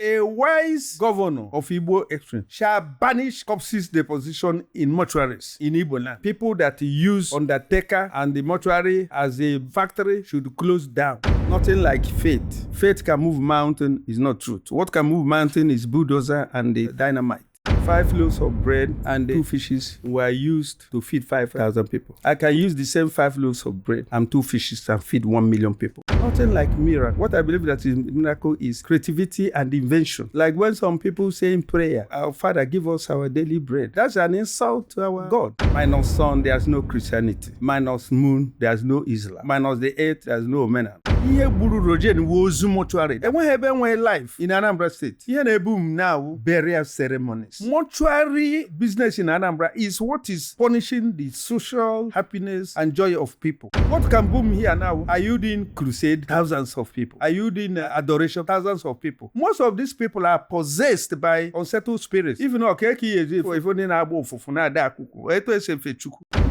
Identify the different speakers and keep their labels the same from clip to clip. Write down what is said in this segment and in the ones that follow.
Speaker 1: A wise governor of Igbo extreme shall banish corpses deposition in mortuaries in Igboland. People that use undertaker and the mortuary as a factory should close down. Nothing like faith. Faith can move mountain is not truth. What can move mountain is bulldozer and the dynamite. 5 loaves of bread and 2 fishes were used to feed 5,000 people. I can use the same 5 loaves of bread and 2 fishes and feed 1 million people. Nothing like miracle. What I believe that is miracle is creativity and invention. Like when some people say in prayer, "Our Father, give us our daily bread." That's an insult to our God. Minus sun, there's no Christianity. Minus moon, there's no Islam. Minus the earth, there's no Omena. Ihe gburu Rojen wozu mortuary. Enweghị ebe enwe life in Anambra State. Ihe na-ebum now burial ceremonies. Mortuary business in Anambra is what is punishing the social happiness and joy of people. What can boom here now? Are you doing crusade? Thousands of people. Are you doing adoration? Thousands of people. Most of these people are possessed by unsettled spirits. Even if only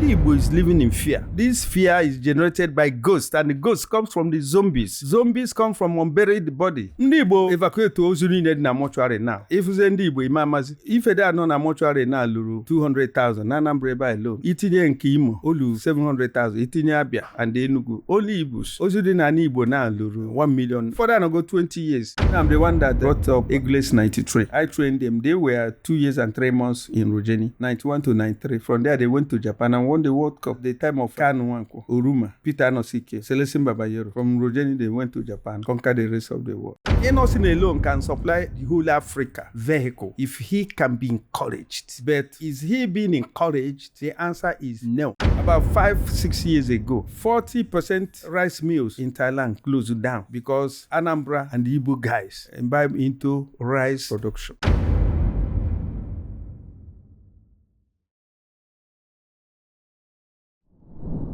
Speaker 1: Igbo is living in fear. This fear is generated by ghosts, and the ghost comes from the zombies. Zombies come from unburied body. Ndị Igbo evacuate ozu niile na mortuary now. If ndị Igbo imamazi, if they are na mortuary now luru 200,000 na Anambra ebe alone. Itinye nke Imo olu 700,000. Itinye Abia and Enugu. Only Igbos. Ozu dị na Igbo now luru 1 million. Further than go 20 years. I'm the one that brought up Igles 93. I trained them. They were 2 years and 3 months in Rojeni, 91 to 93. From there they went to Japan and won the World Cup. The time of Kanu Nwankwo, Oruma, Peter Anosike, Celestin Babayero. From Rojeni they went to Japan, conquered the rest of the world. Enosin alone can supply the whole Africa vehicle if he can be encouraged. But is he being encouraged? The answer is no. About 5-6 years ago, 40% rice mills in Thailand closed down because Anambra and the Igbo guys imbibe into rice production.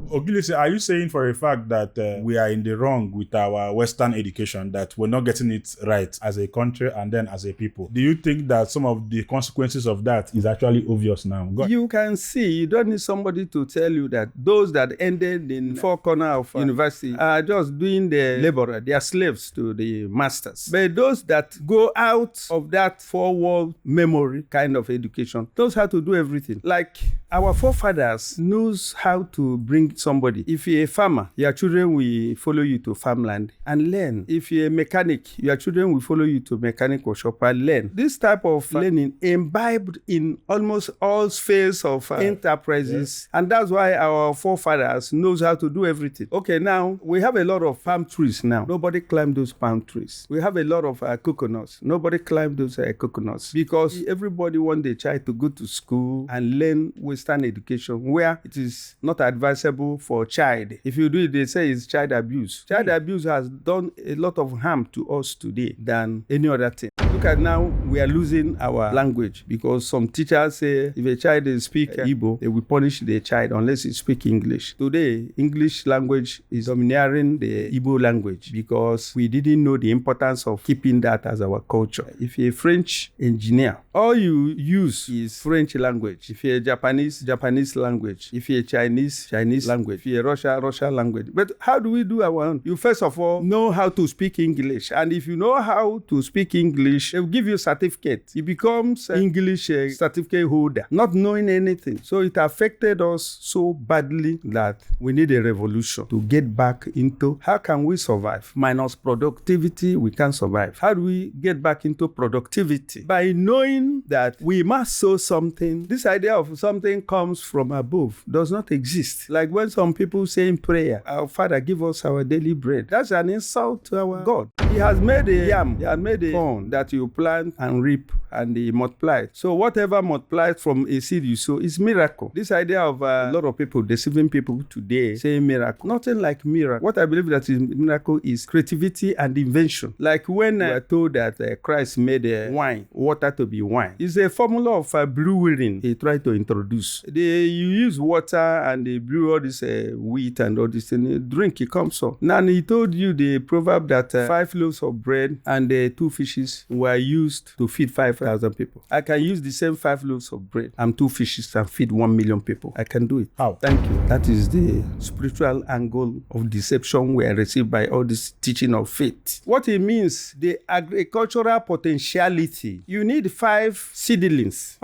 Speaker 2: Ogilisi, are you saying for a fact that we are in the wrong with our Western education, that we're not getting it right as a country and then as a people? Do you think that some of the consequences of that is actually obvious now?
Speaker 1: You can see, you don't need somebody to tell you that those that ended in four corners of university are just doing the laborer. They are slaves to the masters. But those that go out of that four-wall memory kind of education, those how to do everything. Like our forefathers knows how to bring somebody. If you're a farmer, your children will follow you to farmland and learn. If you're a mechanic, your children will follow you to mechanical shop and learn. This type of learning imbibed in almost all spheres of enterprises. Yes. And that's why our forefathers knows how to do everything. Okay, now we have a lot of palm trees now. Nobody climbed those palm trees. We have a lot of coconuts. Nobody climbed those coconuts because everybody want their child to go to school and learn Western education where it is not advisable for a child. If you do it, they say it's child abuse. Child abuse has done a lot of harm to us today than any other thing. Look at now, we are losing our language because some teachers say if a child speaks Igbo, they will punish the child unless he speaks English. Today, English language is domineering the Igbo language because we didn't know the importance of keeping that as our culture. If you're a French engineer, all you use is French language. If you're Japanese language. If you're Chinese language. If you're Russian language. But how do we do our own? You first of all know how to speak English. And if you know how to speak English, they'll give you a certificate. You become English certificate holder, not knowing anything. So it affected us so badly that we need a revolution to get back into how can we survive? Minus productivity, we can't survive. How do we get back into productivity? By knowing that we must sow something. This idea of something comes from above does not exist. Like when some people say in prayer, "Our Father, give us our daily bread." That's an insult to our God. He has made a yam, he has made a corn that you plant and reap and he multiplied. So whatever multiplies from a seed you sow is miracle. This idea of a lot of people deceiving people today saying miracle, nothing like miracle. What I believe that is miracle is creativity and invention. Like when we are told that Christ made wine, water to be wine. It's a formula of brewing he tried to introduce. You use water and they brew all this wheat and all this and drink, it comes up. Now he told you the proverb that 5 loaves of bread and 2 fishes were used to feed 5,000 5,000 people. I can use the same 5 loaves of bread and 2 fishes and feed 1 million people. I can do it.
Speaker 2: How?
Speaker 1: Thank you. That is the spiritual angle of deception we are received by all this teaching of faith. What it means, the agricultural potentiality. You need 5 seedlings.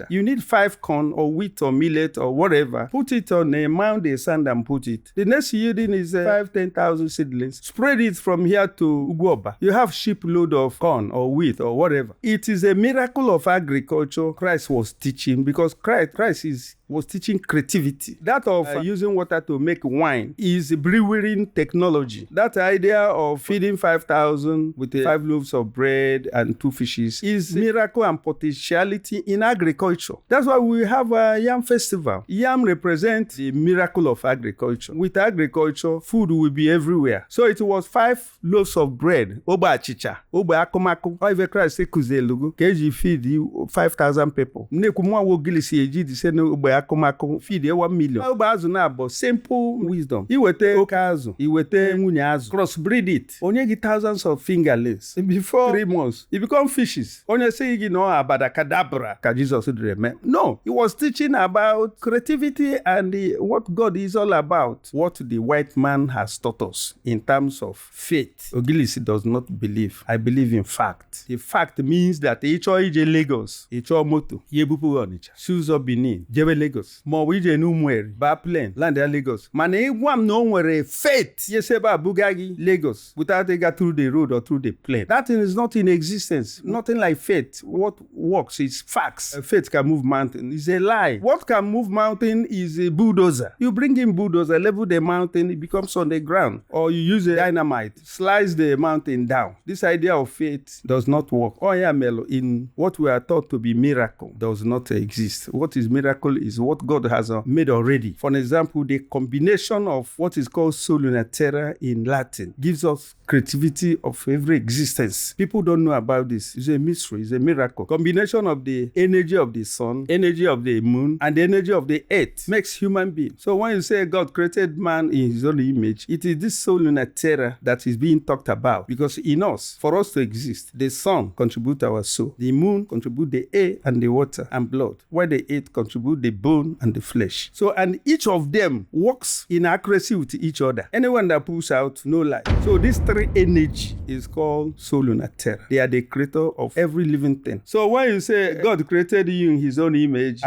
Speaker 1: You need 5 corn or wheat or millet or whatever. Put it on a mound of sand and put it. The next yielding is 10,000 seedlings. Spread it from here to Ugwoba. You have shipload of corn or wheat or whatever. It is a miracle of agriculture Christ was teaching, because Christ was teaching creativity. That of using water to make wine is brewing technology. That idea of feeding 5,000 with 5 loaves of bread and 2 fishes is miracle and potentiality in agriculture. That's why we have a yam festival. Yam represents the miracle of agriculture. With agriculture, food will be everywhere. So it was 5 loaves of bread. Oba achicha, oba akomako. Oive Christ kuzelugu. Keji feed 5,000 people. Mnekumwa wogilisi eji di sene oba akomako feed 1 million. Oba azu na abo simple wisdom. Iwete oke azu, iwete nwunye azu. Crossbreed it. Onye gi thousands of fingerlings. Before 3 months, it become fishes. Onye say igi no abadakadabra ka Jesus dream. No, he was teaching about creativity and what God is all about. What the white man has taught us in terms of faith. Ogilisi does not believe. I believe in fact. The fact means that icho ije Lagos, icho moto, yebupu Onitsha, Suzo Benin, jebe Lagos, mo ije Numweri, ba plane, land ya Lagos. Mana igwam no nwere faith. Yeseba bugagi Lagos without they got through the road or through the plane. That thing is not in existence. Nothing like faith. What works is facts. Faith can move mountain. It's a lie. What can move mountain is a bulldozer. You bring in bulldozer, level the mountain, it becomes on the ground. Or you use a dynamite, slice the mountain down. This idea of faith does not work. Melo, in what we are taught to be miracle, does not exist. What is miracle is what God has made already. For example, the combination of what is called soluna terra in Latin gives us creativity of every existence. People don't know about this. It's a mystery. It's a miracle. Combination of the energy of the sun, energy of the moon, and the energy of the earth makes human being. So when you say God created man in his own image, it is this soluna terra that is being talked about. Because in us, for us to exist, the sun contributes our soul, the moon contributes the air and the water and blood, while the earth contributes the bone and the flesh. So, and each of them works in accuracy with each other. Anyone that pulls out, no lie. So this 3 energy is called soluna terra. They are the creator of every living thing. So when you say God created you in his own image,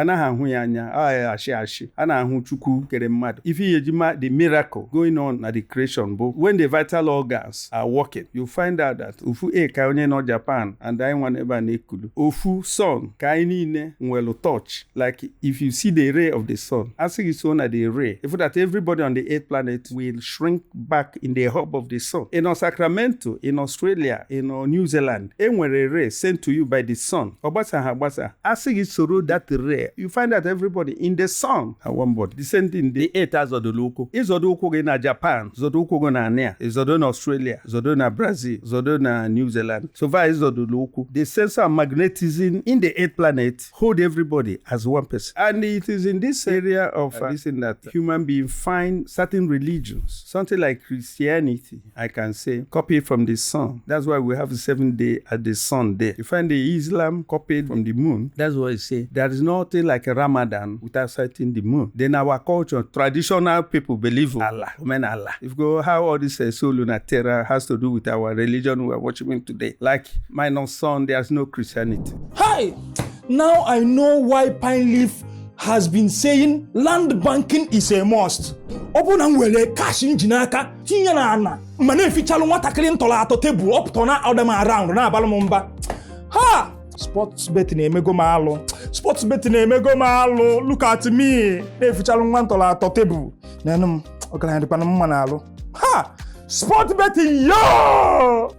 Speaker 1: if you the miracle going on at the creation, but when the vital organs are working, you find out that ufu kaonye no Japan and I want ever nekulu. Ufu sun kaini ne nwelo touch. Like if you see the ray of the sun, as it's on at the ray, if that everybody on the 8th planet will shrink back in the hub of the sun. In Sacramento, in Australia, in New Zealand, enwere a ray sent to you by the sun. Obasa, as it's so that ray, you find that everybody in the sun are one body. Descending the 8 as of the local. Is Zodo na Japan, Zodo na Ania, Zodo na Australia, Zodo na Brazil, Zodo na New Zealand. So far is Zodo local. The sense of magnetism in the 8th planet hold everybody as one person. And it is in this area of this in that human beings find certain religions, something like Christianity, I can say, copied from the sun. That's why we have the 7th day at the sun day. You find the Islam copied from the moon. That's why I say there is nothing like a Ramadan without citing the moon. Then our culture, traditional people believe in Allah, Allah. If you go how all this soluna terra has to do with our religion we are worshiping today, like minus sun, there's no Christianity.
Speaker 3: Hi! Now I know why Pine Leaf has been saying land banking is a must. Obuna nwere cash njinaka tinye na ana mana efichalu nwatakịrị ntola ato table up to na all them around na abalụ mba. Ha! Sports betting emego maalo. Sports betting emego maalo. Look at me. Efichalu nwa ntola ato table. Nanum okala ndi panu mma na alu. Ha! Sports betting yo!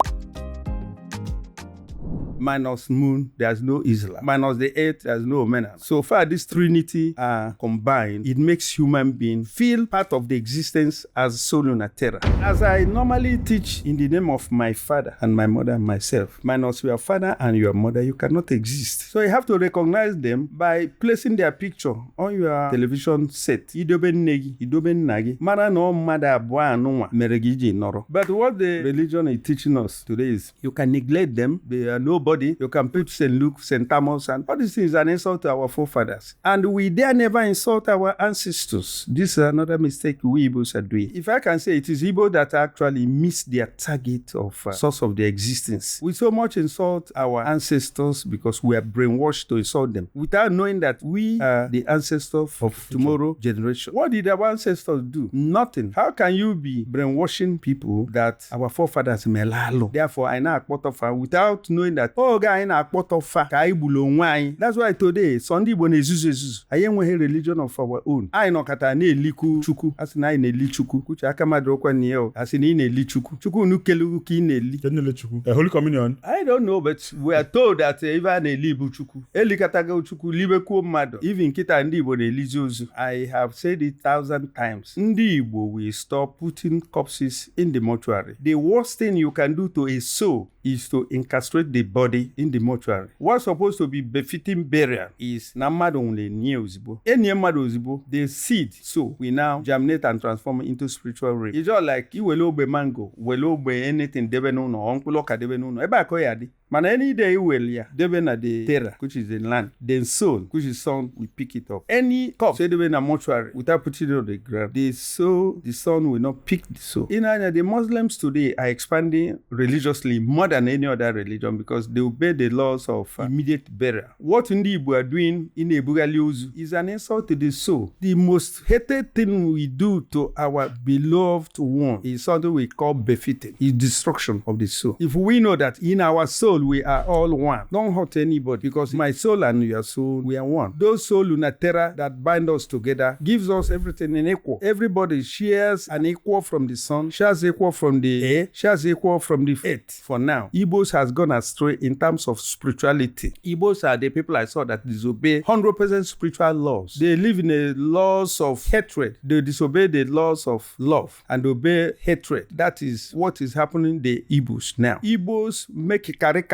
Speaker 1: Minus moon, there's no Islam. Minus the earth, there's no Omena. So far, this trinity are combined. It makes human being feel part of the existence as soluna terra. As I normally teach in the name of my father and my mother and myself, minus your father and your mother, you cannot exist. So you have to recognize them by placing their picture on your television set. Idoben negi, idoben nagi. Mara no mada bwa anunwa meregiji noro. But what the religion is teaching us today is you can neglect them. They are nobody. body, you can put St. Luke, St. Thomas, and all these things are an insult to our forefathers. And we dare never insult our ancestors. This is another mistake we Igbos are doing. If I can say, it is Igbo that actually missed their target of source of their existence. We so much insult our ancestors because we are brainwashed to insult them without knowing that we are the ancestors of tomorrow generation. What did our ancestors do? Nothing. How can you be brainwashing people that our forefathers melalo? Therefore, I now akpotofa without knowing that, oh, guy, na akpotofa ka ibulo nwai. That's why today, Sunday bo nezuzu. I enweghị religion of our own. I no kata na-eliku chukwu. Asị na anyị na-eli chukwu. Kuche aka mmadụ okwa niyo. Asị na ị na-eli chukwu. Chukwu nukelu ka ị na-eli.
Speaker 2: Kenele chukwu. Holy Communion.
Speaker 1: I don't know, but we are told that even a na-eli bụ chukwu. Elikatago chukwu libekuo mmadụ. Even kita ndị Igbo na-elizi ozu. I have said it 1,000 times. Ndị Igbo will stop putting corpses in the mortuary. The worst thing you can do to a soul is to incastrate the body in the mortuary. What's supposed to be befitting burial is na mmadụ nwere nye ozigbo. Enye mmadụ ozigbo, the seed so we now germinate and transform into spiritual rain. It's just like iwele ogbe mango, wele ogbe anything debe n'ụlọ, mkpụrụ ọka debe n'ụlọ. Ebe akọ ya dị. Mana any day iwele ya debe na the terra, which is the land, then soul, which is sun, we pick it up. Any corpse debe na mortuary without putting it on the ground, the soul, the sun will not pick the soul. In Anya, the Muslims today are expanding religiously more than any other religion because they obey the laws of immediate burial. What Ndi Igbo are doing in Ebugali Ozu is an insult to the soul. The most hated thing we do to our beloved one is something we call befitting. It's destruction of the soul. If we know that in our soul we are all one, don't hurt anybody because my soul and your soul, we are one. Those soul unatera that bind us together gives us everything in equal. Everybody shares an equal from the sun, shares equal from the air, shares equal from the earth. For now, Igbos has gone astray in terms of spirituality. Igbos are the people I saw that disobey 100% spiritual laws. They live in the laws of hatred. They disobey the laws of love and obey hatred. That is what is happening to the Igbos now. Igbos make a caricature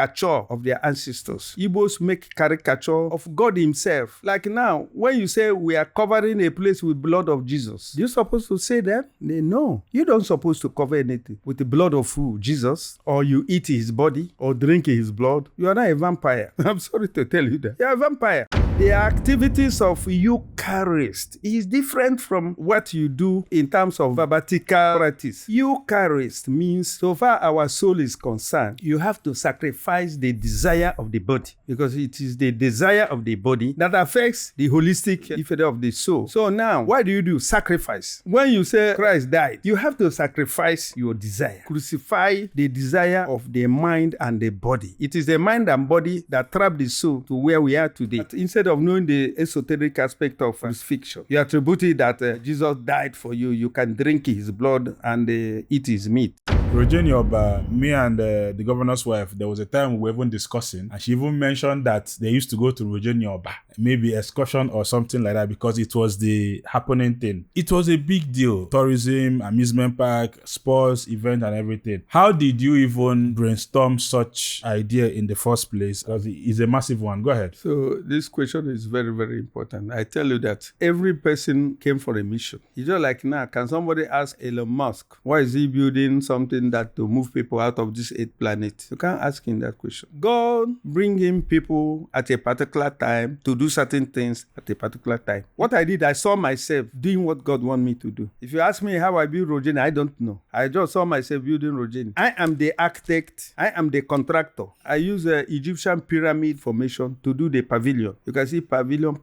Speaker 1: of their ancestors. Igbos make caricature of God himself. Like now, when you say we are covering a place with blood of Jesus, you're supposed to say that? No. You don't supposed to cover anything with the blood of who? Jesus? Or you eat his body or drink his blood. You are not a vampire. I'm sorry to tell you that. You are a vampire. The activities of Eucharist is different from what you do in terms of Babbatical practice. Eucharist means, so far our soul is concerned, you have to sacrifice the desire of the body because it is the desire of the body that affects the holistic effect of the soul. So now, what do? Sacrifice. When you say Christ died, you have to sacrifice your desire. Crucify the desire of the mind and the body. It is the mind and body that trap the soul to where we are today. But instead of knowing the esoteric aspect of crucifixion, you attribute it that Jesus died for you. You can drink his blood and eat his meat.
Speaker 2: Roger Oba, me and the governor's wife, there was a time we were even discussing, and she even mentioned that they used to go to Roger Oba, maybe excursion or something like that, because it was the happening thing. It was a big deal. Tourism, amusement park, sports, event, and everything. How did you even brainstorm such idea in the first place? Because it's a massive one. Go ahead.
Speaker 1: So this question is very, very important. I tell you that every person came for a mission. It's just like now, can somebody ask Elon Musk, why is he building something that to move people out of this 8th planet? You can't ask him that question. God bring him people at a particular time to do certain things at a particular time. What I did, I saw myself doing what God wanted me to do. If you ask me how I build Rogeni, I don't know. I just saw myself building Rogeni. I am the architect. I am the contractor. I use Egyptian pyramid formation to do the pavilion. You can see pavilion,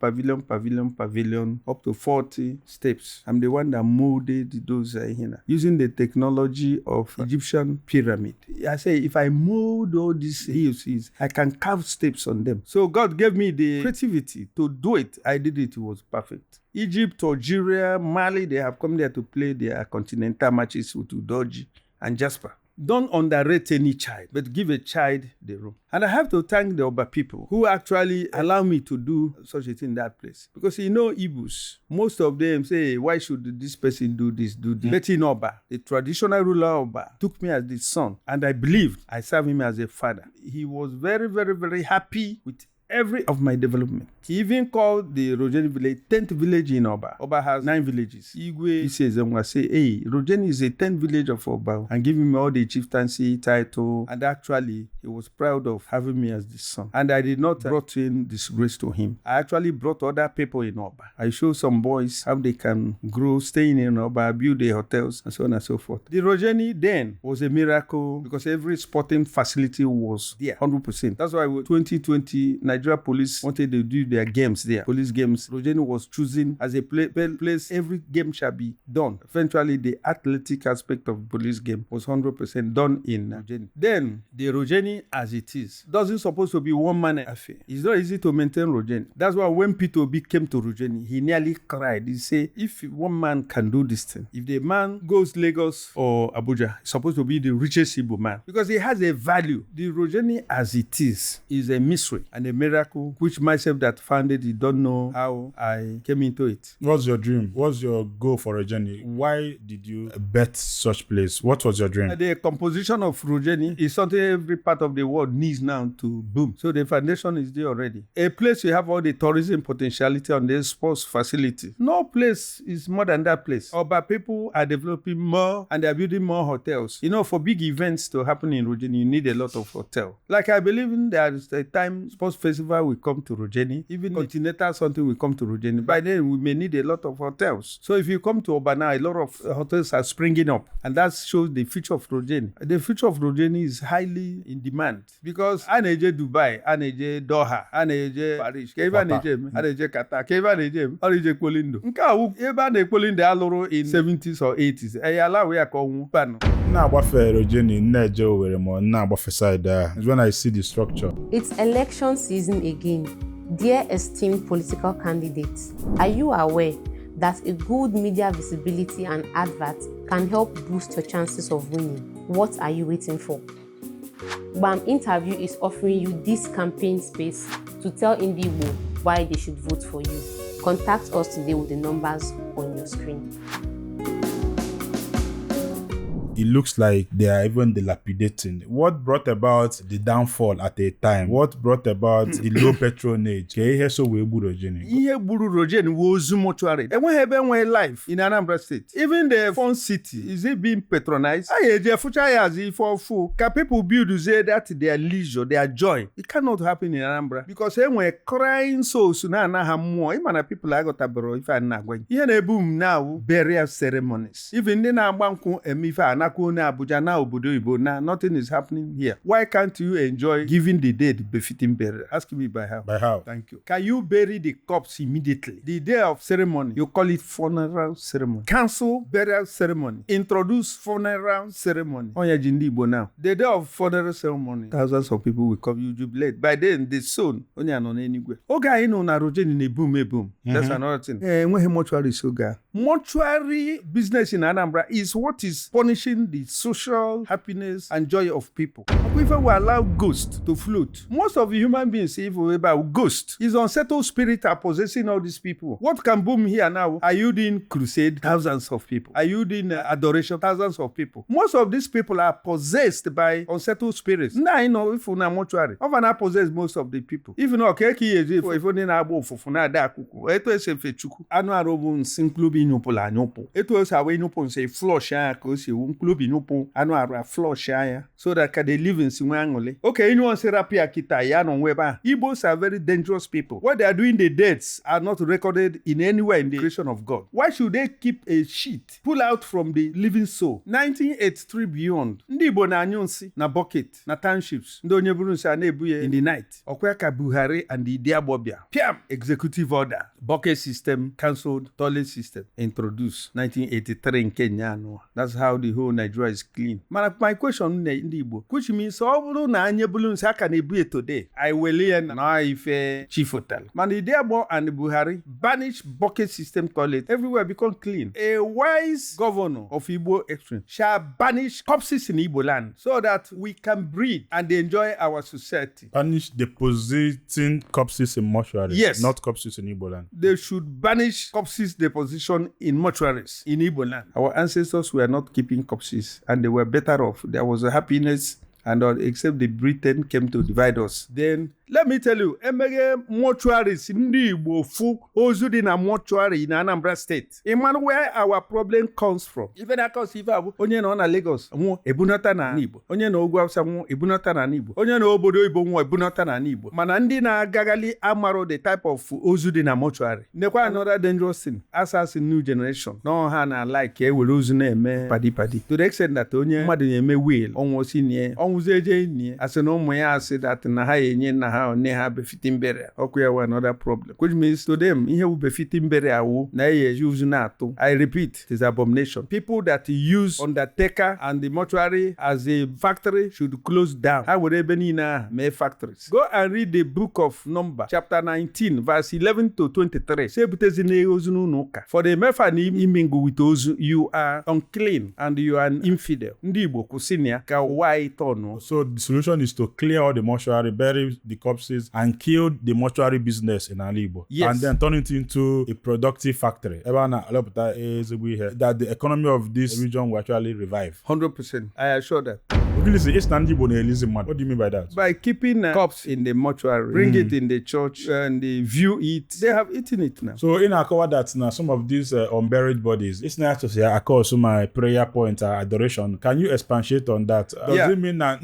Speaker 1: up to 40 steps. I'm the one that molded those here using the technology of Egyptian pyramid. I say, if I mold all these hills, I can carve steps on them. So God gave me the creativity to do it. I did it. It was perfect. Egypt, Algeria, Mali, they have come there to play their continental matches with Udoji and Jasper. Don't underrate any child, but give a child the room. And I have to thank the Oba people who actually allow me to do such a thing in that place. Because Igbos, most of them say, why should this person do this, do this? But in Oba, the traditional ruler Oba, took me as the son. And I believed I served him as a father. He was very, very, very happy with every of my development. He even called the Rogeni village 10th village in Oba. Oba has 9 villages. Igwe says, say, hey, Rogeni is a 10th village of Oba, and give him all the chieftaincy title. And actually, he was proud of having me as the son. And I did not brought in disgrace to him. I actually brought other people in Oba. I showed some boys how they can grow, staying in Oba, build their hotels, and so on and so forth. The Rogeni then was a miracle because every sporting facility was there, 100%. That's why 2020, Nigeria police wanted to do their games there. Police games. Rogeni was chosen as a place every game shall be done. Eventually, the athletic aspect of police game was 100% done in Rogeni. Then, the Rogeni as it is doesn't supposed to be one-man affair. It's not easy to maintain Rogeni. That's why when Peter Obi came to Rogeni, he nearly cried. He said, if one man can do this thing, if the man goes Lagos or Abuja, he's supposed to be the richest Igbo man because he has a value. The Rogeni as it is a mystery and a miracle, which myself that founded it don't know how I came into it.
Speaker 2: What's your dream? What's your goal for Rogeni? Why did you bet such place? What was your dream?
Speaker 1: The composition of Rogeni is something every part of the world needs now to boom. So the foundation is there already. A place you have all the tourism potentiality on the sports facility. No place is more than that place. Oba people are developing more and they're building more hotels. You know, for big events to happen in Rogeni, you need a lot of hotel. Like I believe in there's a time sports festival will come to Rogeni, even continental something will come to Rogeni. By then we may need a lot of hotels. So if you come to Oba now, a lot of hotels are springing up, and that shows the future of Rogeni. The future of Rogeni is highly in demand because Aneje Dubai, Aneje Doha, Aneje Paris, Keva Neje, Aneje Qatar, Keva Neje, Aneje Kolindo. Nka eba na Kolindo aloro in 70s or 80s. Ayala we akon pano.
Speaker 2: Na agbafe Rogeni Neje Owerri mo na agbafe side there. Is when I see the structure.
Speaker 4: It's election season again. Dear esteemed political candidates, are you aware that a good media visibility and advert can help boost your chances of winning? What are you waiting for? BAM Interview is offering you this campaign space to tell Igbo why they should vote for you. Contact us today with the numbers on your screen.
Speaker 2: It looks like they are even dilapidating. What brought about the downfall at a time? What brought about the low patronage? Ihe so we gburu Rogeni.
Speaker 1: Ihe gburu Rogeni was Mortuaries. And when have been life in Anambra State, even the fun city, is it being patronized? Can people build say that their leisure, their joy? It cannot happen in Anambra because when crying souls na more, even people I got a bro if I'm not going. Here na boom now burial ceremonies. Even then I'm Abuja now, Obodo Ibo now, nothing is happening here. Why can't you enjoy giving the dead befitting burial? Ask me by how.
Speaker 2: By how?
Speaker 1: Thank you. Can you bury the corpse immediately? The day of ceremony, you call it funeral ceremony. Cancel burial ceremony. Introduce funeral ceremony. Onya Jindi Ibo now. The day of funeral ceremony, thousands of people will come, you jubilate. By then, the son, Onya non anywhere. Oga ino na Rogeni ne boom e boom. That's another thing. When mortuary is Oga. Mortuary business in Anambra is what is punishing the social happiness and joy of people. If we allow ghosts to float, most of the human beings, if we about ghost, is unsettled spirit are possessing all these people. What can boom here now? Are you doing crusade? Thousands of people. Are you doing adoration? Thousands of people. Most of these people are possessed by unsettled spirits. Now I know if una mortuary, often possess most of the people. If not, if only na abo fufuna da kuku. Eto ese fechuku. Anu arobu nsinklubi nyopo la nyopo. Eto ese awe nyopo nse flush ya kosi unklubi nyopo. Anu ara flush ya so that can they live in Siwangole. Okay, you want therapy akita ya no weba. Igbos are very dangerous people. What they are doing, the deaths are not recorded in anywhere in the creation of God. Why should they keep a sheet pull out from the living soul? 1983 beyond. Ndi Igbo na anyonsi na bucket na townships. Ndo onye buru nsi na-ebuye in the night. Okweka Buhari and the Idiabobia. Piam! Executive order. Bucket system cancelled. Toilet system introduced. 1983 in Kenya. No. That's how the whole Nigeria is clean. My question Ndi Igbo, which means all na anye bulu nsi aka na-ebuye today. I will learn na ife chief hotel. Man the Idiabo and the Buhari banish bucket system toilet. Everywhere become clean. A wise governor of Igbo extreme shall banish corpses in Igboland so that we can breathe and enjoy our society.
Speaker 2: Banish depositing corpses in mortuaries.
Speaker 1: Yes.
Speaker 2: Not corpses in Igboland.
Speaker 1: They should banish corpses deposition in mortuaries in Igboland. Our ancestors were not keeping corpses and they were better off. There was a happiness and all, except the Britain came to divide us. Then let me tell you, emeghe mortuaries ndị Igbo fu ozu dị na mortuary na Anambra State. Ịmanụ where our problem comes from. Ife na-akọs ife abụ onye nọ na Lagos nwụọ ebunata na Igbo, onye na Ogwu Awụsa nwụọ ebunata na Igbo, onye na obodo Igbo nwụọ ebunata na Igbo. Mana ndị na-agagali amaro the type of ozu dị na mortuary. Nekwa another dangerous thing, assassin new generation. No ha na like ewere ozu na-eme padi to the extent that onye mmadụ na-eme will ọnwụ si nie ọnwụzi eje nie asị na ụmụ ya asị that na ha enye nna ha one ha befitting burial. Ọkụ ya wa another problem, which means to them ihe wu befitting burial wụ na eji ozu na-atụ. I repeat, it is abomination. People that use undertaker and the mortuary as a factory should close down. Ha were ebe niile ahụ mee factories. Go and read the book of Number chapter 19 verse 11 to 23. Say butezi na ozu n'ụlọ ụka. For the mefa na imingo with ozu, you are unclean and you are an infidel. Ndị Igbo kwụsị ya ka ụwa anyị tọnụ.
Speaker 2: So the solution is to clear all the mortuary, bury the corpses, and kill the mortuary business in Ala Igbo.
Speaker 1: Yes.
Speaker 2: And then turn it into a productive factory. That the economy of this region will actually revive.
Speaker 1: 100%. I assure that.
Speaker 2: What do you mean by that?
Speaker 1: By keeping corpse in the mortuary, bring it in the church, and they view it. They have eaten it now.
Speaker 2: So in our cover that now some of these unburied bodies, it's not to say I call some my prayer point adoration. Can you expatiate on that? Does it mean that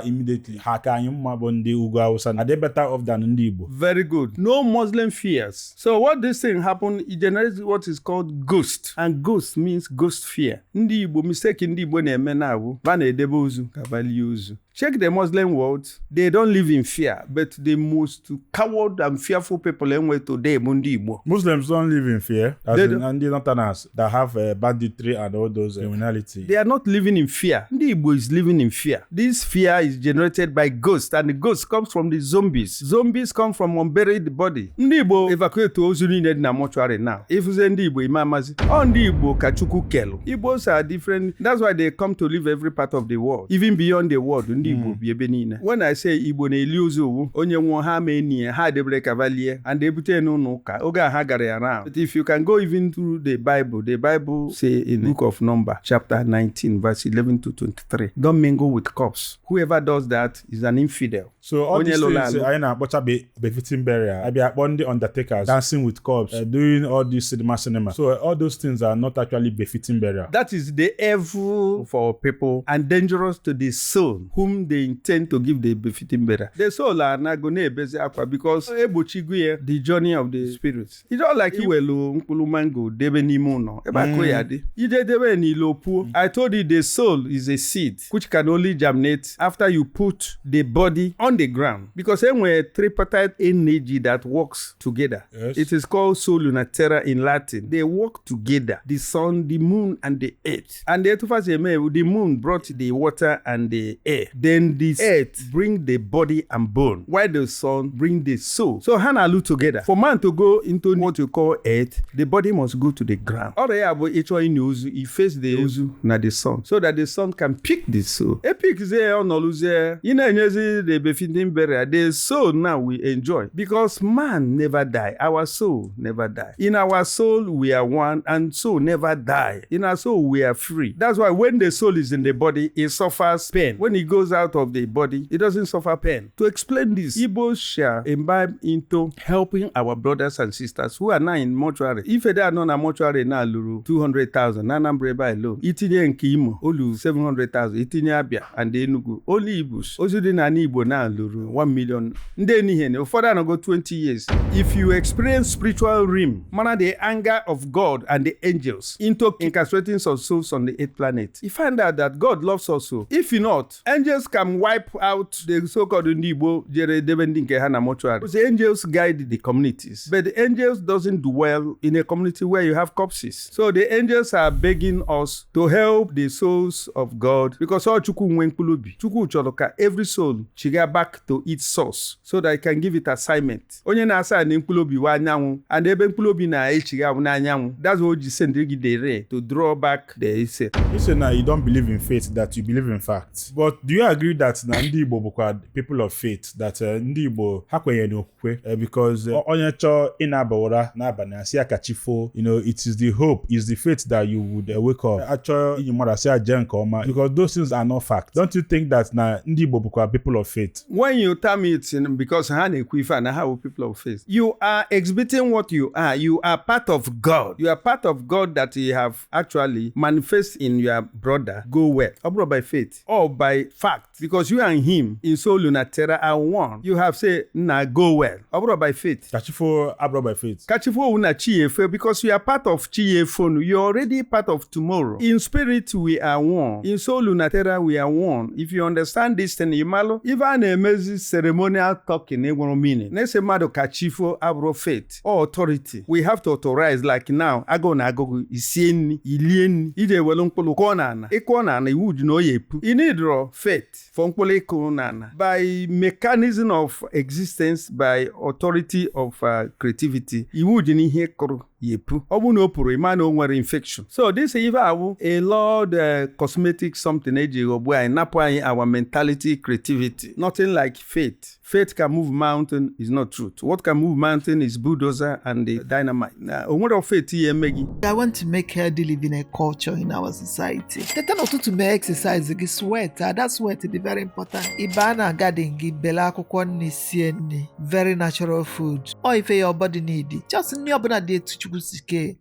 Speaker 2: immediately are they better off than Ndibo?
Speaker 1: Very good. No Muslim fears. So what this thing happened, it generates what is called ghost, and ghost means ghost fear. Ndibo mistake Ndibo na eme na awu ba na edebe ozu ka bali ozu. Check the Muslim world. They don't live in fear, but the most coward and fearful people anyway today, Mundibo.
Speaker 2: Muslims don't live in fear. As in Northerners that have banditry and all those criminality.
Speaker 1: They are not living in fear. Ndibo is living in fear. This fear is generated by ghosts, and the ghost comes from the zombies. Zombies come from unburied body. Ndibo evacuate ozu niile na mortuary now. If you say Ndibo imamazi, Ndibo kachuku kelu. Igbos are different. That's why they come to live every part of the world, even beyond the world. Igbo bi ebe niile. When I say Igbo na-eli ozu owu, onye nwụọ ha mee nie, ha debere cavalier and ebute n'ụlọ ụka. Oge ha gara ya around. But if you can go even through the Bible say in the book of Number chapter 19 verse 11 to 23, don't mingle with corpse. Whoever does that is an infidel.
Speaker 2: So all these things I na akpọcha befitting burial, I be akpọ the undertakers, dancing with corpse, doing all this cinema. So all those things are not actually befitting burial.
Speaker 1: That is the evil for people and dangerous to the soul whom they intend to give the befitting burial. The soul are not going to be aqua because the journey of the spirits. It's not like iwelu mkpulu mango debe ni muno. Eba koyade. Ide debe ni lopu. I told you the soul is a seed which can only germinate after you put the body on the ground, because anyway a tripartite energy that works together.
Speaker 2: Yes.
Speaker 1: It is called soluna terra in Latin. They work together. The sun, the moon, and the earth. And the moon brought the water and the air. Then the earth bring the body and bone, while the sun bring the soul. So Hannah look together. For man to go into what you call earth, the body must go to the ground. Or he face the ozu na the sun, so that the sun can pick the soul. A pick there on the befitting burial. The soul now we enjoy, because man never die. Our soul never die. In our soul we are one, and soul never die. In our soul we are free. That's why when the soul is in the body, it suffers pain. When it goes out of the body, it doesn't suffer pain. To explain this, Igbos shall imbibe into helping our brothers and sisters who are now in mortuary. If they are not in mortuary now, luru 200,000. Nanambreba alone. Itinye nke Imo, olu 700,000. Itinye Abia and Enugu. Only Igbos. Ozudi na Igbo now luru 1 million. Nde nihene. Further no go 20 years. If you experience spiritual realm, mana the anger of God and the angels into incarcerating some souls on the 8th planet, you find out that God loves us so. If you not, angels can wipe out the so-called Ndibo jere debending ke ha na mortuary. Because the angels guide the communities, but the angels doesn't dwell in a community where you have corpses. So the angels are begging us to help the souls of God, because all Chukwu nwe mkpulubi. Chukwu chọrọ ka every soul chiga back to its source, so that it can give it assignment. Onye na assign mkpulubi wa anyanwụ, and ebe mkpulubi na echiga na anyanwụ. That's what you send the ray to draw back the ise.
Speaker 2: You say now you don't believe in faith, that you believe in facts. But do you agree that na ndị Igbo bụkwa people of faith, that ndị Igbo ha kwenye n'okwukwe, because onye chọ ịnabawara n'abalị asị aka chifo, it is the hope, is the faith that you would wake up achọ inyi mmadụ asị aje nke ọma, because those things are not facts. Don't you think that na ndị Igbo bụkwa people of faith?
Speaker 1: when you term it because how people of faith, you are exhibiting what you are. You are part of God. You are part of God that you have actually manifest in your brother. Go well. Or by faith or by fact, because you and him in soul lunatera are one. You have said, "Na go well." Or by faith.
Speaker 2: Kachifo abro by faith.
Speaker 1: Kachifo una chiefo because you are part of chiefo. You're already part of tomorrow. In spirit we are one. In soul lunatera we are one. If you understand this, then imalo even a amazing ceremonial talking meaning. Next mado kachifo abro faith or authority. We have to authorize like now. Ago na ago isieni ilieni ide welonpolo konana. Ekonana iwud no yepu. You need faith for konana by mechanism of existence, by authority of creativity. Iwud ni hekoro yepu. Obu no puru imano nwere infection. So this is even a Lord cosmetic something eji obu ai napo our mentality, creativity. Nothing like faith. Faith can move mountain is not truth. What can move mountain is bulldozer and the dynamite. Now, what of faith here, Maggie?
Speaker 5: I want to make healthy living a culture in our society. The time to make exercise, you sweat. That sweat is very important. Ibana garden give bela kukwani very natural food. Or if your body need it, just new abuna day to chukusike.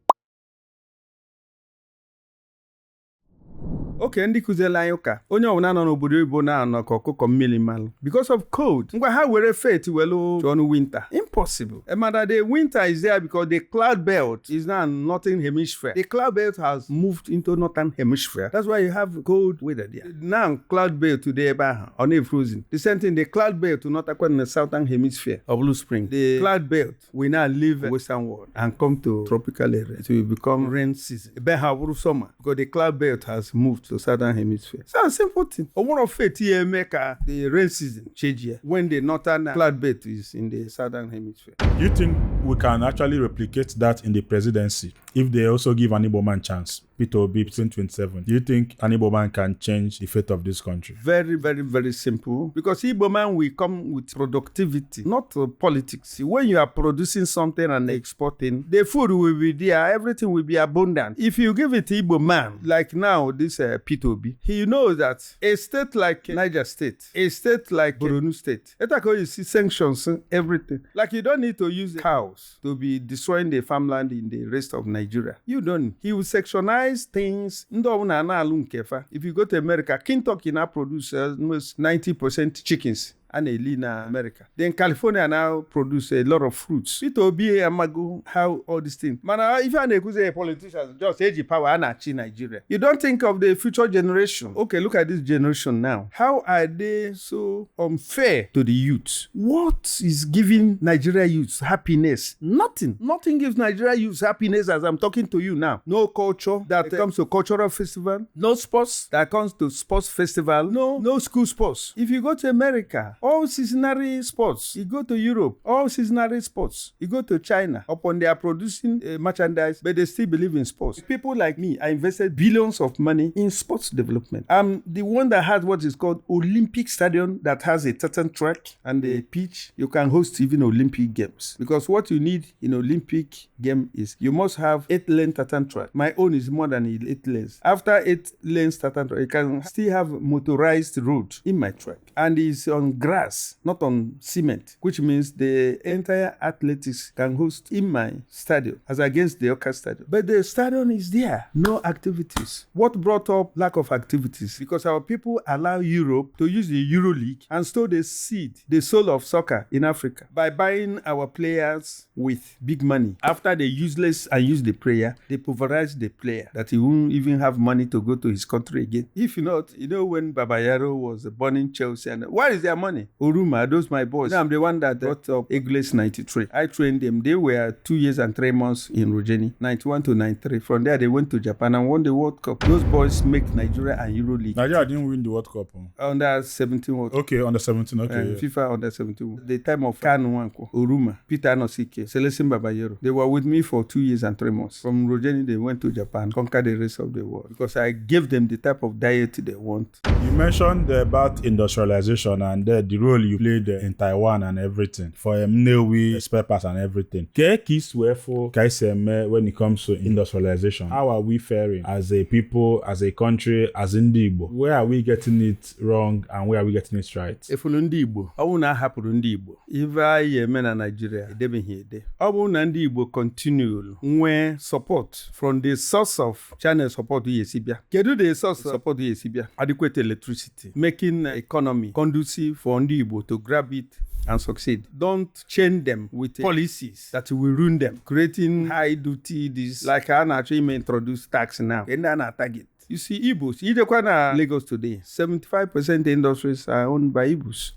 Speaker 1: Okay, ndị kuzela anyị ụka onye ọbụla nọ n'obodo Igbo na-anọ ka ọkụkọ mmiri malụ because of cold. Ngwa ha were faith welu chọọ winter. Impossible. Matter the winter is there because the cloud belt is now northern hemisphere. The cloud belt has moved into northern hemisphere. That's why you have cold weather there. Now cloud belt today on frozen. The same thing, the cloud belt to not in the southern hemisphere of Blue Spring. The cloud belt will now leave the western world and come to tropical area. It will become rain season. Summer because the cloud belt has moved to southern hemisphere. It's a simple thing. A more of faith here make the rain season change here when the northern cloud belt is in the southern hemisphere.
Speaker 2: You think we can actually replicate that in the presidency if they also give an Igbo man chance? Peter Obi 2027. Do you think an Igbo man can change the fate of this country?
Speaker 1: Very, very, very simple. Because Igbo man will come with productivity, not politics. When you are producing something and exporting, the food will be there, everything will be abundant. If you give it to Igbo man, like now, this Peter Obi, he knows that a state like Niger State, a state like Borno State, you see sanctions, everything. Like you don't need to use cows to be destroying the farmland in the rest of Nigeria. You don't. He will sectionize things. If you go to America, Kentucky now produces almost 90% chickens. And a lean America. Then California now produce a lot of fruits. It will be a mago how all these things. Man, if a politician just age power and achieve Nigeria. You don't think of the future generation. Okay, look at this generation now. How are they so unfair to the youth? What is giving Nigeria youth happiness? Nothing. Nothing gives Nigeria youth happiness as I'm talking to you now. No culture that comes to cultural festival. No sports that comes to sports festival. No school sports. If you go to America, all seasonary sports. You go to Europe, all seasonary sports. You go to China, upon they are producing merchandise, but they still believe in sports. People like me, I invested billions of money in sports development. I'm the one that has what is called Olympic Stadium that has a tartan track and a pitch. You can host even Olympic Games. Because what you need in Olympic game is you must have 8-lane tartan track. My own is more than 8 lanes. After 8 lanes tartan track, you can still have motorized road in my track. And it's on grass, not on cement, which means the entire athletics can host in my stadium as against the Oka stadium. But the stadium is there, no activities. What brought up lack of activities? Because our people allow Europe to use the Euro League and store the seed, the soul of soccer in Africa by buying our players with big money. After they useless and use the player, they pulverize the player that he won't even have money to go to his country again. If not, when Babayaro was born in Chelsea, and where is their money? Oruma, those my boys. I'm the one that brought up Igboland 93. I trained them. They were 2 years and 3 months in Rojeni, 91 to 93. From there, they went to Japan and won the World Cup. Those boys make Nigeria and Euro League.
Speaker 2: Nigeria didn't win the World Cup.
Speaker 1: Under 17 World Cup.
Speaker 2: Okay, under 17, okay.
Speaker 1: Yeah. FIFA under 17. The time of Kanu Wanko, Oruma, Peter Anosike, Celestin Babayero. They were with me for 2 years and 3 months. From Rojeni, they went to Japan, conquered the rest of the world. Because I gave them the type of diet they want.
Speaker 2: You mentioned about industrialization and then the role you played in Taiwan and everything for Nnewi spare parts and everything. When it comes to industrialization, how are we faring as a people, as a country, as Ndi Igbo? Where are we getting it wrong and where are we getting it right?
Speaker 1: Efulu Ndị Igbo, ọ bụ na ahapụrụ Ndị Igbo ife anyị eme na Nigeria edebeghị ede. Ọ bụ na Ndị Igbo continue nwee support from the source of channel support yesibia. Kedu the source of support yesibia? Adequate electricity, making economy conducive for Ndị Igbo to grab it and succeed. Don't chain them with policies that will ruin them, creating high duty this like I actually may introduce tax now. And then I target. You see, Igbos, Idekwana Lagos today, 75% industries are owned by Igbos.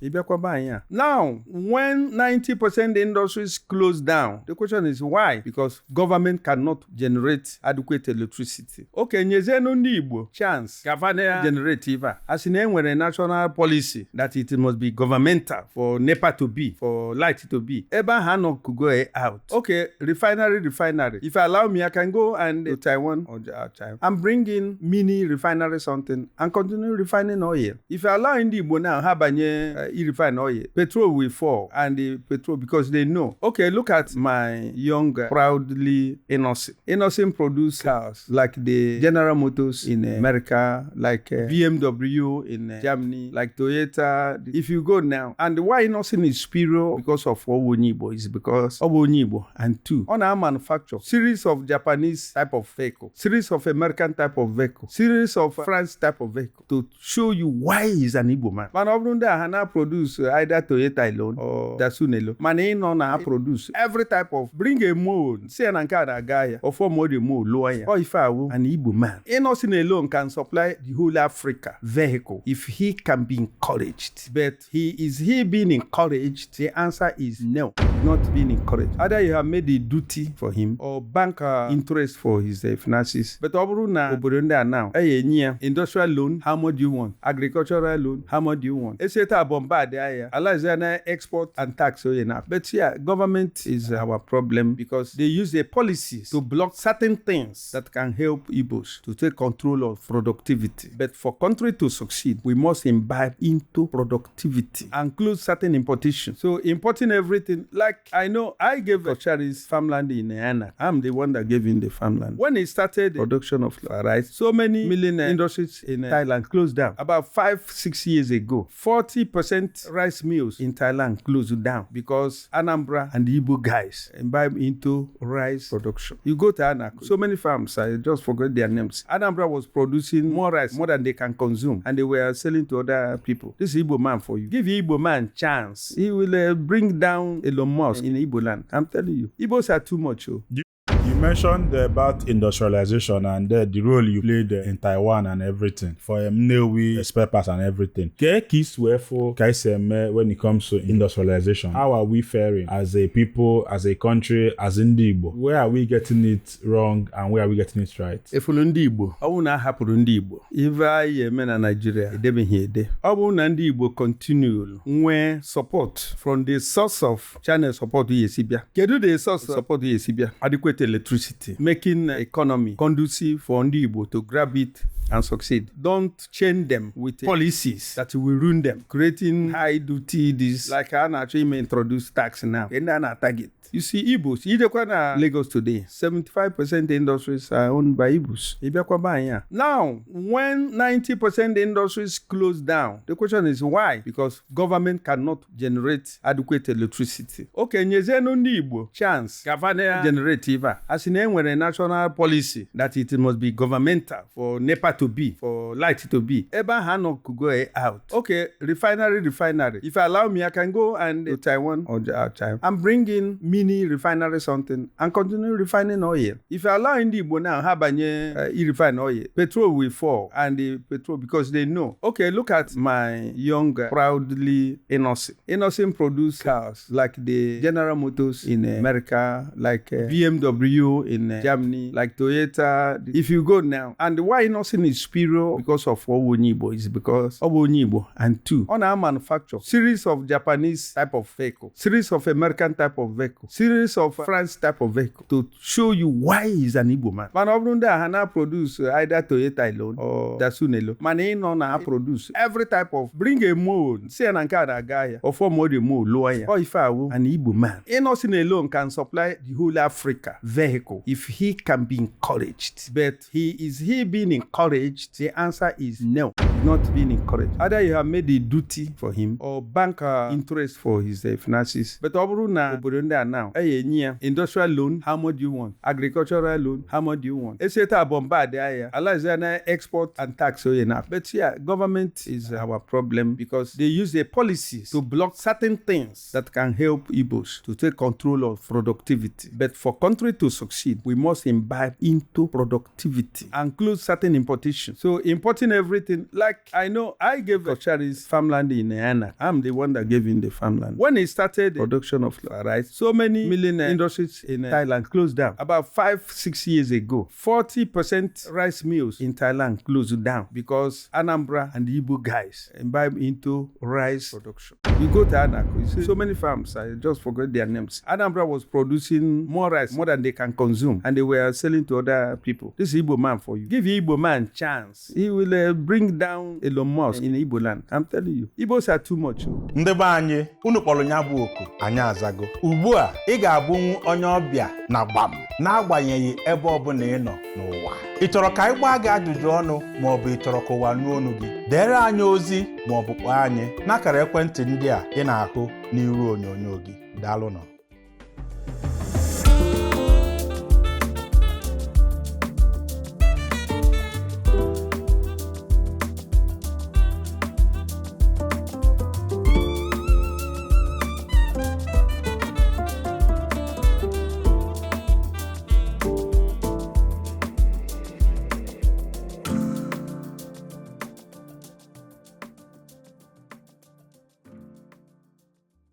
Speaker 1: Now, when 90% industries close down, the question is why? Because government cannot generate adequate electricity. Okay, nyezeno Ndị Igbo chance, governor generative, as in a national policy that it must be governmental for NEPA to be, for light to be. Eba Hanok could go out. Okay, refinery. If you allow me, I can go and to Taiwan or China. I'm bringing refinery something and continue refining oil. If you allow Ndị Igbo now habanye refine oil, petrol will fall, and the petrol, because they know. Okay, look at my young proudly Innocent produce cars like the General Motors in America, like BMW in Germany, like Toyota. If you go now, and why Innocent is superior because of Obonyibo is because Obonyibo, and two, on our manufacture series of Japanese type of vehicle, series of American type of vehicle, series of France type of vehicle to show you why he's an Igbo man. Man, Obrunda Hana produce either Toyota alone or Datsun alone. Man, ain't on produce every type of bring a mold, say an Ankara guy or for more mold lawyer. Or if I will an Igbo man, Innocent alone can supply the whole Africa vehicle if he can be encouraged. But is he being encouraged? The answer is no, not being encouraged. Either you have made a duty for him or bank interest for his finances. But Obrunda now. Industrial loan, how much do you want? Agricultural loan, how much do you want? Etc. Bombard Allah export and tax enough. But yeah, government is our problem because they use their policies to block certain things that can help Igbos to take control of productivity. But for country to succeed, we must imbibe into productivity and include certain importation. So importing everything, like I know I gave Mortuaries farmland in Anna. I'm the one that gave him the farmland. When he started production of rice, so many million industries in Thailand closed down. About 5-6 years ago, 40% rice mills in Thailand closed down because Anambra and the Igbo guys imbibe into rice production. You go to Anak, so many farms, I just forgot their names. Anambra was producing more rice, more than they can consume, and they were selling to other people. This is Igbo man for you. Give Igbo man chance. He will bring down Elon Musk in Igboland. I'm telling you. Igbos are too much.
Speaker 2: You mentioned about industrialization and the role you played in Taiwan and everything for Nnewi spare parts and everything. When it comes to industrialization, how are we faring as a people, as a country, as Ndi Igbo? Where are we getting it wrong and where are we getting it right?
Speaker 1: Efulu Ndị Igbo, ọ bụ na ahapụrụ Ndị Igbo ife anyị eme na Nigeria edebeghị ede. Ọ bụ na Ndị Igbo continue nwee support from the source of channel support yesibia. Kedu the source of support yesibia? Adequate electricity, making economy conducive for Ndị Igbo to grab it and succeed. Don't chain them with policies that will ruin them, creating high duty this like I actually may introduce tax now. And then I target. You see, Igbos, Idekwana Lagos today, 75% industries are owned by Igbos. Now, when 90% industries close down, the question is why? Because government cannot generate adequate electricity. Okay, nyezeno Ndị Igbo chance, governor generative, as in a national policy that it must be governmental for NEPA to be, for light to be. Eba Hanok could go out. Okay, refinery. If you allow me, I can go and to Taiwan or China. I'm bringing refinery something and continue refining oil. If you allow Ndị Igbo now habanye refine oil, petrol will fall, and the petrol, because they know. Okay, look at my young proudly Innocent produce cars like the General Motors in America, like BMW in Germany, like Toyota. If you go now, and why Innocent person is superior because of Igbo, is because Igbo. And two, on our manufacture series of Japanese type of vehicle, series of American type of vehicle, series of France type of vehicle to show you why he's an Igbo man. Man Obrunda Hana produce either Toyota alone or Datsun alone. Man Inona produce every type of bring a mold, say an Ankara guy or for more mold lawyer. Or if I will an Igbo man. Inosin alone can supply the whole Africa vehicle if he can be encouraged. But is he being encouraged? The answer is no. He's not being encouraged. Either you have made a duty for him or bank interest for his finances. But Obruna Obrunda now. Industrial loan, how much do you want? Agricultural loan, how much do you want? Eseta bombard Allah is an export and tax so enough. But yeah, government is our problem because they use their policies to block certain things that can help Igbos to take control of productivity. But for country to succeed, we must imbibe into productivity, include certain importation. So importing everything, like I know I gave Mortuaries farmland in Ghana. I'm the one that gave him the farmland. When he started the production of rice, so many million industries in Thailand closed down. About 5-6 years ago, 40% rice mills in Thailand closed down because Anambra and Igbo guys imbibe into rice production. You go to Anako, you see so many farms, I just forgot their names. Anambra was producing more rice, more than they can consume, and they were selling to other people. This is Igbo man for you. Give Igbo man chance. He will bring down Elon Musk in Igboland. I'm telling you. Igbos are too much.
Speaker 2: Ndị be anyị, unu kpọrọ nya bụ oku, anyị azago. Ugbu a, ị ga-abụnwu onye ọbịa na gbam, n'agbanyeghị ebe ọbụla ị nọ n'ụwa. Ị chọrọ ka anyị gbaa gị ajụjụ ọnụ ma ọ bụ ị chọrọ ka ụwa nụ ọnụ gị? Dere anyị ozi ma ọ bụ kpọọ anyị n'akara ekwentị ndị a ị na-ahụ n'iru onyonyo gị. Daalụ nọ.